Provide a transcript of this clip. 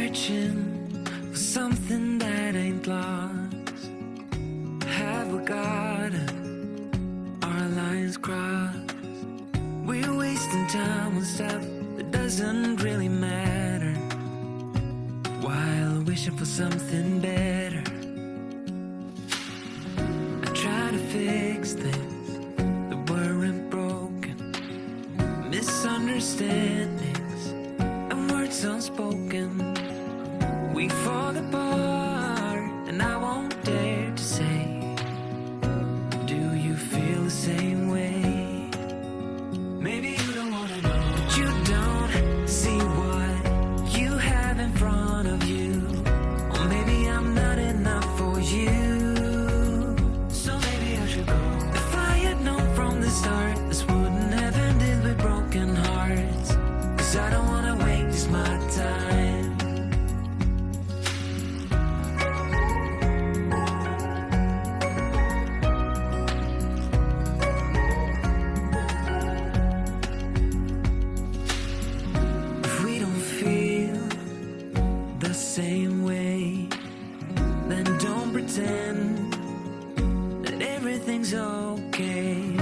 searching for something that ain't lost. Have we got our lines crossed? We're wasting time on stuff that doesn't really matter, while wishing for something better. I try to fix things that weren't broken, misunderstandings and words unspoken. We fall apart and I won't dare to say, do you feel the same way? Maybe you don't wanna know, but you don't see what you have in front of you. Or maybe I'm not enough for you, so maybe I should go. If I had known from the start, this wouldn't have ended with broken hearts. Cause I don't wanna waste my time. If we don't feel the same way, then don't pretend that everything's okay.